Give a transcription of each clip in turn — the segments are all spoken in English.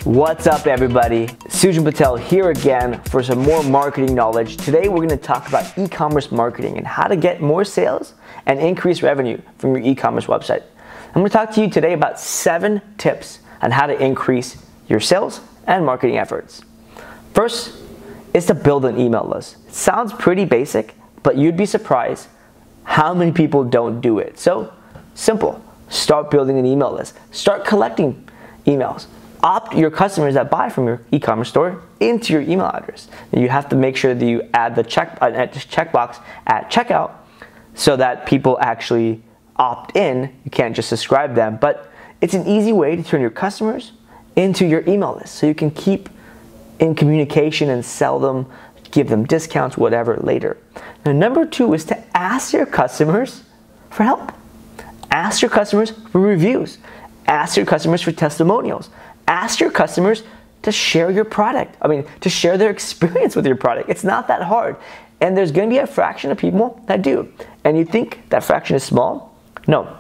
What's up, everybody? Sujan Patel here again for some more marketing knowledge. Today we're going to talk about e-commerce marketing and how to get more sales and increase revenue from your e-commerce website. I'm going to talk to you today about 7 tips on how to increase your sales and marketing efforts. First is to build an email list. It sounds pretty basic, but you'd be surprised how many people don't do it. So simple. Start building an email list. Start collecting emails. Opt your customers that buy from your e-commerce store into your email address. You have to make sure that you add the checkbox at checkout so that people actually opt in. You can't just subscribe them, but it's an easy way to turn your customers into your email list so you can keep in communication and sell them, give them discounts, whatever later. Now, number 2 is to ask your customers for help. Ask your customers for reviews. Ask your customers for testimonials. Ask your customers to share your product. To share their experience with your product. It's not that hard. And there's going to be a fraction of people that do. And you think that fraction is small? No.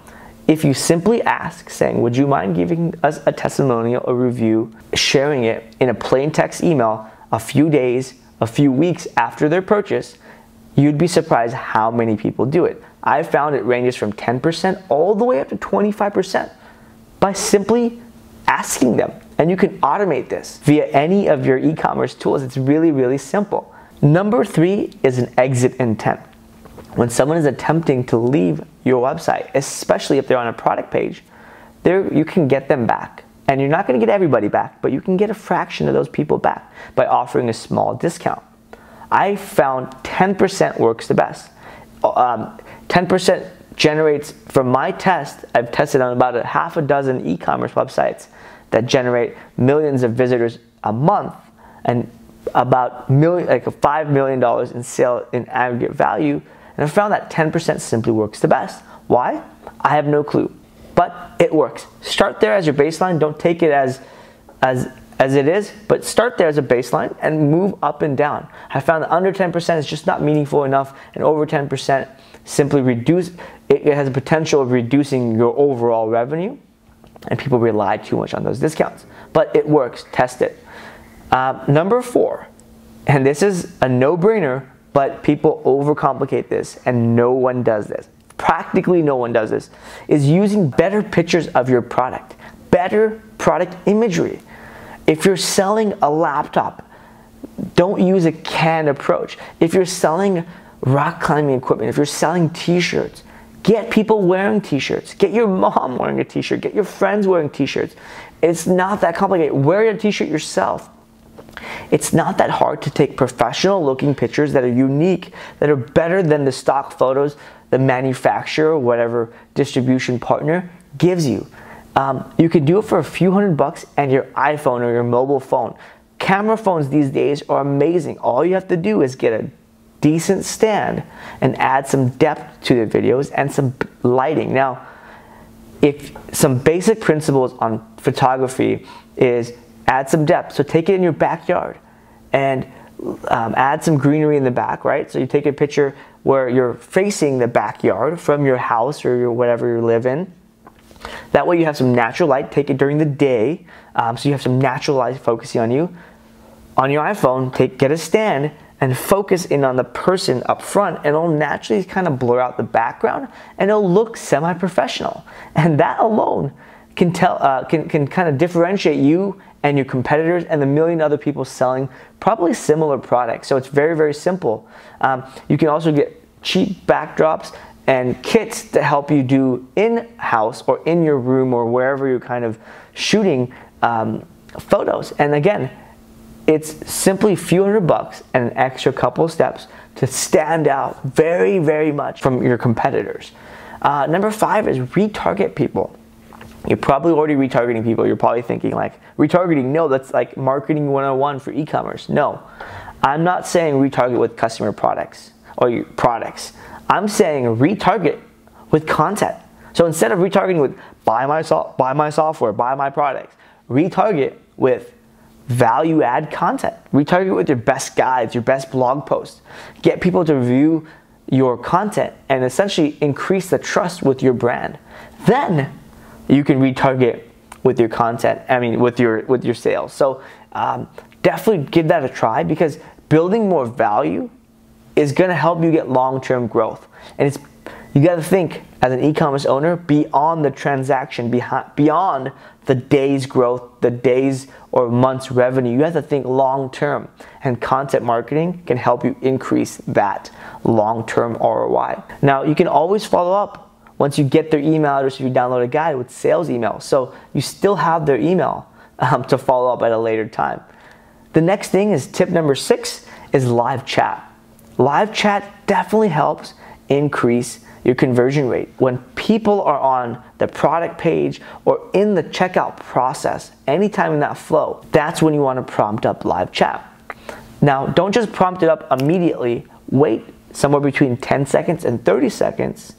If you simply ask, saying, would you mind giving us a testimonial, a review, sharing it in a plain text email a few days, a few weeks after their purchase, you'd be surprised how many people do it. I found it ranges from 10% all the way up to 25% by simply asking them. And you can automate this via any of your e-commerce tools. It's really, really simple. Number 3 is an exit intent. When someone is attempting to leave your website, especially if they're on a product page, you can get them back. And you're not going to get everybody back, but you can get a fraction of those people back by offering a small discount. I found 10% works the best. 10% generates, from my test, I've tested on about a half a dozen e-commerce websites that generate millions of visitors a month and about $5 million in sale in aggregate value. And I found that 10% simply works the best. Why? I have no clue, but it works. Start there as your baseline. Don't take it as it is, but start there as a baseline and move up and down. I found that under 10% is just not meaningful enough, and over 10% simply it has a potential of reducing your overall revenue, and people rely too much on those discounts. But it works. Test it. Number 4, and this is a no-brainer, but people overcomplicate this, and no one does this. Practically no one does this, is using better pictures of your product, better product imagery. If you're selling a laptop, don't use a canned approach. If you're selling rock climbing equipment, if you're selling t-shirts, get people wearing t-shirts. Get your mom wearing a t-shirt. Get your friends wearing t-shirts. It's not that complicated. Wear a t-shirt yourself. It's not that hard to take professional looking pictures that are unique, that are better than the stock photos the manufacturer or whatever distribution partner gives you. You can do it for a few $100 and your iPhone or your mobile phone. Camera phones these days are amazing. All you have to do is get a decent stand and add some depth to the videos and some lighting. Now, if some basic principles on photography is add some depth. So take it in your backyard and add some greenery in the back, right? So you take a picture where you're facing the backyard from your house or whatever you live in. That way you have some natural light. Take it during the day, so you have some natural light focusing on you. On your iPhone, get a stand and focus in on the person up front, and it'll naturally kind of blur out the background, and it'll look semi-professional. And that alone can kind of differentiate you and your competitors and the million other people selling probably similar products. So it's very, very simple. You can also get cheap backdrops and kits to help you do in-house or in your room or wherever you're kind of shooting photos. And again, it's simply a few $100 and an extra couple of steps to stand out very, very much from your competitors. Number 5 is retarget people. You're probably already retargeting people. You're probably thinking like, retargeting, no, that's like marketing 101 for e-commerce. No, I'm not saying retarget with customer products or your products. I'm saying retarget with content. So instead of retargeting with buy my software, buy my products, retarget with value add content. Retarget with your best guides, your best blog posts. Get people to review your content and essentially increase the trust with your brand. Then you can retarget with your content, with your sales. So definitely give that a try, because building more value is going to help you get long-term growth. And you got to think, as an e-commerce owner, beyond the transaction, beyond the day's growth, the days or months revenue. You have to think long-term, and content marketing can help you increase that long-term ROI. Now, you can always follow up once you get their email address if you download a guide with sales email. So you still have their email to follow up at a later time. The next thing is tip number 6 is live chat. Live chat definitely helps increase your conversion rate. When people are on the product page or in the checkout process, anytime in that flow, that's when you want to prompt up live chat. Now, don't just prompt it up immediately. Wait somewhere between 10 seconds and 30 seconds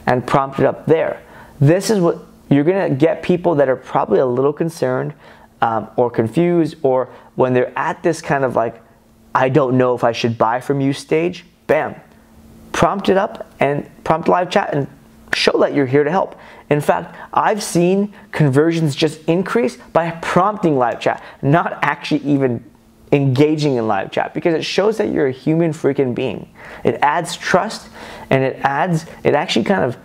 and prompt it up there. This is what you're gonna get people that are probably a little concerned or confused, or when they're at this kind of like, I don't know if I should buy from you stage. Bam, prompt it up and prompt live chat and show that you're here to help. In fact, I've seen conversions just increase by prompting live chat, not actually even engaging in live chat, because it shows that you're a human freaking being. It adds trust, and it actually kind of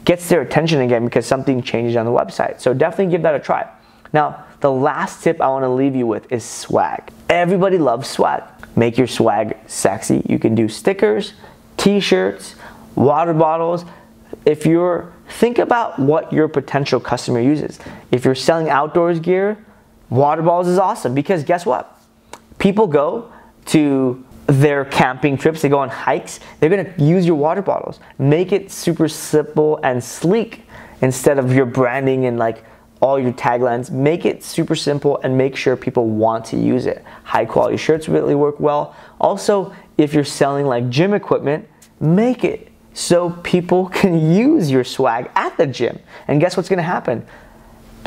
gets their attention again because something changes on the website. So definitely give that a try. Now, the last tip I want to leave you with is swag. Everybody loves swag. Make your swag sexy. You can do stickers, t-shirts, water bottles. Think about what your potential customer uses. If you're selling outdoors gear, water bottles is awesome, because guess what? People go to their camping trips, they go on hikes, they're gonna use your water bottles. Make it super simple and sleek instead of your branding and like all your taglines. Make it super simple and make sure people want to use it. High quality shirts really work well. Also, if you're selling like gym equipment, make it so people can use your swag at the gym. And guess what's gonna happen?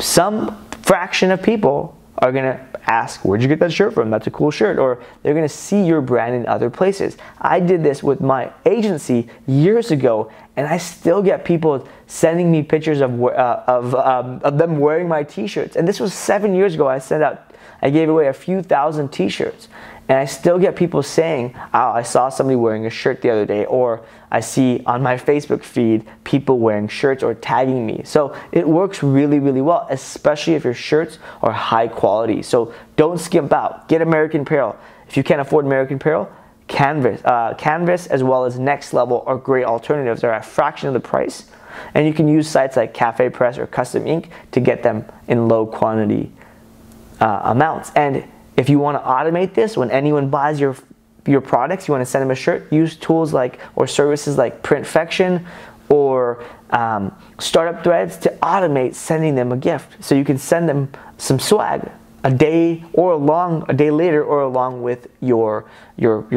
Some fraction of people are gonna ask, where'd you get that shirt from? That's a cool shirt. Or they're gonna see your brand in other places. I did this with my agency years ago, and I still get people sending me pictures of them wearing my t-shirts. And this was 7 years ago. I gave away a few thousand t-shirts, and I still get people saying, oh, I saw somebody wearing a shirt the other day, or I see on my Facebook feed people wearing shirts or tagging me. So it works really, really well, especially if your shirts are high quality. So don't skimp out. Get American Apparel. If you can't afford American Apparel, Canvas as well as Next Level are great alternatives. They're at a fraction of the price, and you can use sites like Cafe Press or Custom Ink to get them in low quantity amounts. And if you want to automate this, when anyone buys your products, you want to send them a shirt, use tools or services like Printfection or Startup Threads to automate sending them a gift. So you can send them some swag a day later, or along with your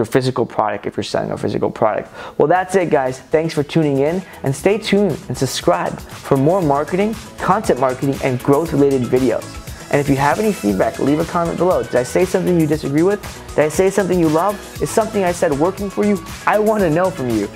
physical product if you're selling a physical product. Well, that's it, guys. Thanks for tuning in, and stay tuned and subscribe for more marketing, content marketing, and growth-related videos. And if you have any feedback, leave a comment below. Did I say something you disagree with? Did I say something you love? Is something I said working for you? I want to know from you.